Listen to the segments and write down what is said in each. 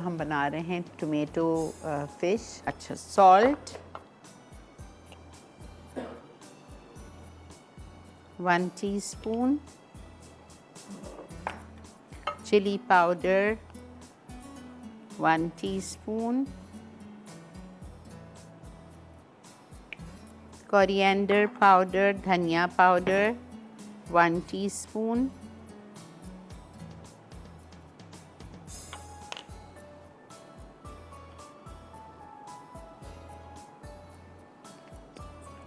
हम बना रहे हैं टोमेटो फिश। अच्छा, salt 1 teaspoon, chilli powder 1 teaspoon, coriander powder धनिया पाउडर 1 टीस्पून,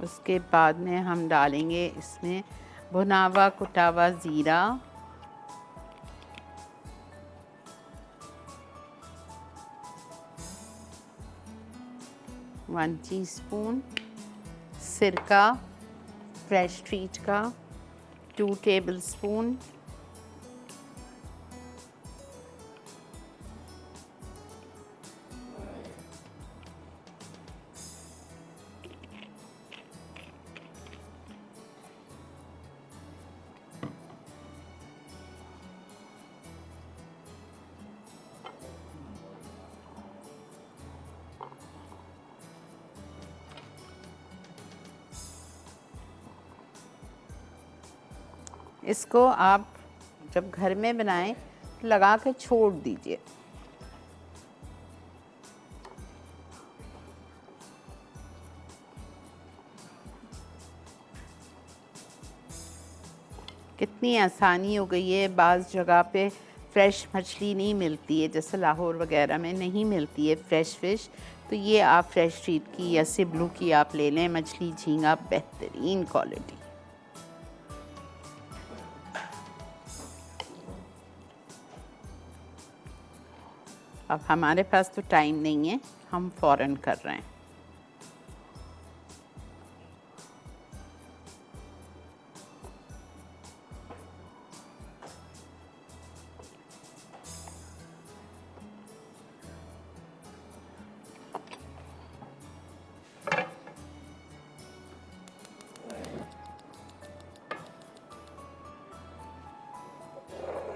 उसके बाद में हम डालेंगे इसमें भुना हुआ कुटा हुआ ज़ीरा, वन टीस्पून, सिरका फ्रेश ट्रीट का 2 टेबलस्पून, इसको आप जब घर में बनाएं तो लगा के छोड़ दीजिए। कितनी आसानी हो गई है। बाज़ जगह पे फ्रेश मछली नहीं मिलती है, जैसे लाहौर वगैरह में नहीं मिलती है फ्रेश फ़िश, तो ये आप फ्रेश ट्रीट की या सिब्लू की आप ले लें मछली, झींगा, बेहतरीन क्वालिटी। अब हमारे पास तो टाइम नहीं है, हम फ़ौरन कर रहे हैं।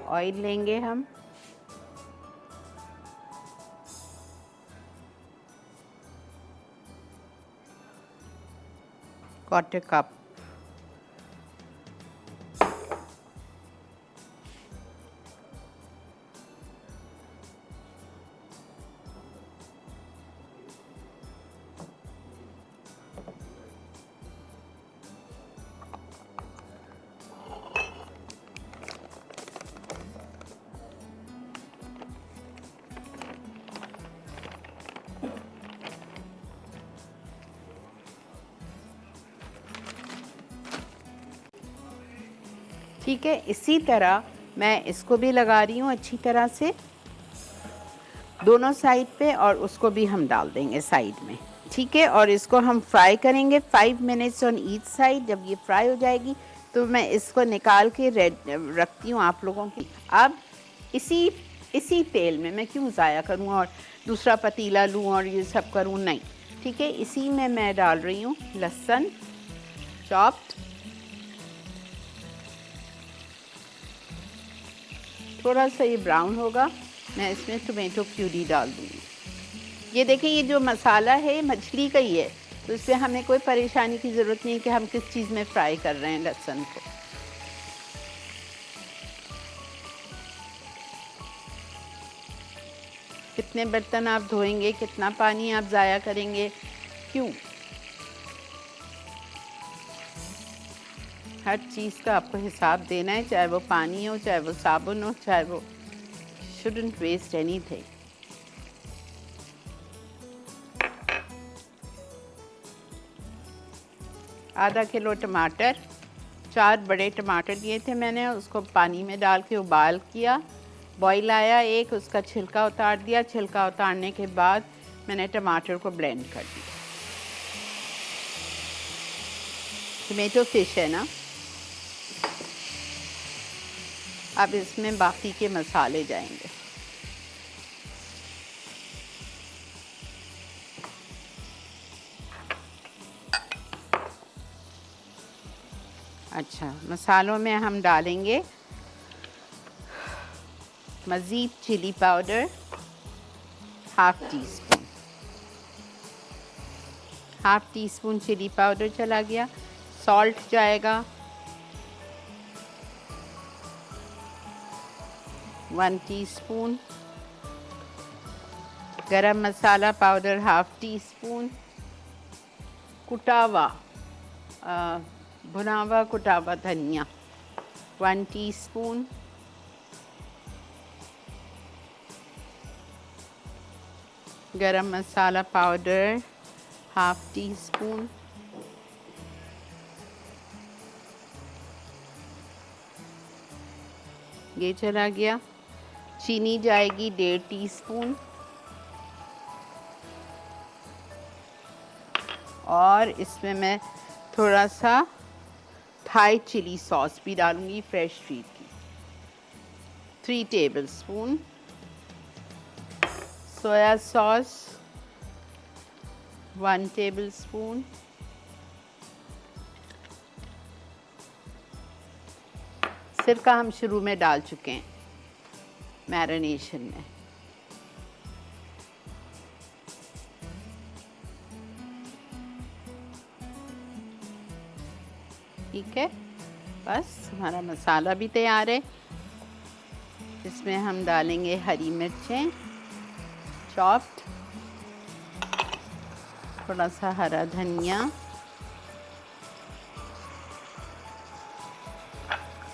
ऑयल लेंगे हम, क्वार्टर कप, ठीक है। इसी तरह मैं इसको भी लगा रही हूँ अच्छी तरह से दोनों साइड पे, और उसको भी हम डाल देंगे साइड में, ठीक है। और इसको हम फ्राई करेंगे 5 मिनट्स ऑन ईच साइड। जब ये फ्राई हो जाएगी तो मैं इसको निकाल के रखती हूँ आप लोगों की। अब इसी तेल में मैं क्यों ज़ाया करूँ और दूसरा पतीला लूँ और ये सब करूँ, नहीं, ठीक है। इसी में मैं डाल रही हूँ लहसुन चॉप्ड, थोड़ा सा ये ब्राउन होगा, मैं इसमें टोमेटो प्यूरी डाल दूँगी। ये देखिए, ये जो मसाला है मछली का ही है, तो इससे हमें कोई परेशानी की ज़रूरत नहीं है कि हम किस चीज़ में फ्राई कर रहे हैं लहसुन को। कितने बर्तन आप धोएंगे, कितना पानी आप ज़ाया करेंगे, क्यों? हर चीज़ का आपको हिसाब देना है, चाहे वो पानी हो, चाहे वो साबुन हो, चाहे वो, shouldn't waste anything। आधा किलो टमाटर, 4 बड़े टमाटर लिए थे मैंने, उसको पानी में डाल के उबाल किया, बॉईल आया एक, उसका छिलका उतार दिया। छिलका उतारने के बाद मैंने टमाटर को ब्लेंड कर दिया। टोमेटो फिश है ना। अब इसमें बाकी के मसाले जाएंगे। अच्छा, मसालों में हम डालेंगे मज़ीद chilli powder half teaspoon chilli powder चला गया। सॉल्ट जाएगा 1 teaspoon. Garam masala powder half teaspoon. कुटावा भुना हुआ कुटावा धनिया 1 teaspoon. Garam masala powder half teaspoon. ये चला गया। चीनी जाएगी 1.5 टीस्पून। और इसमें मैं थोड़ा सा थाई चिली सॉस भी डालूंगी, फ्रेश स्वीट की 3 टेबलस्पून। Soya sauce 1 tablespoon. सिरका हम शुरू में डाल चुके हैं मैरिनेशन में। ठीक है, बस हमारा मसाला भी तैयार है। इसमें हम डालेंगे हरी मिर्चें चॉप्ड, थोड़ा सा हरा धनिया,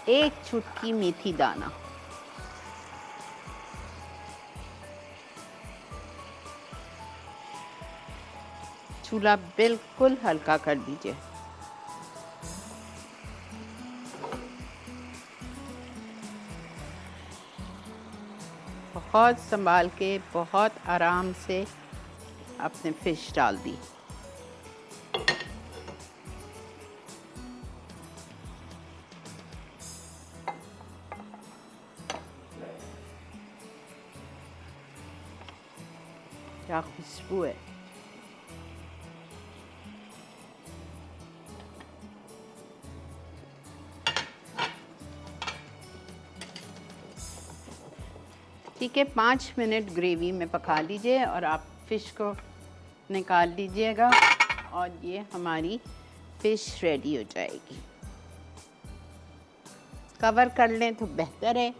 1 चुटकी मेथी दाना, चूल्हा बिल्कुल हल्का कर दीजिए। बहुत संभाल के, बहुत आराम से अपने फिश डाल दी। क्या खुशबू है। ठीक है, 5 मिनट ग्रेवी में पका लीजिए और आप फ़िश को निकाल लीजिएगा और ये हमारी फ़िश रेडी हो जाएगी। कवर कर लें तो बेहतर है।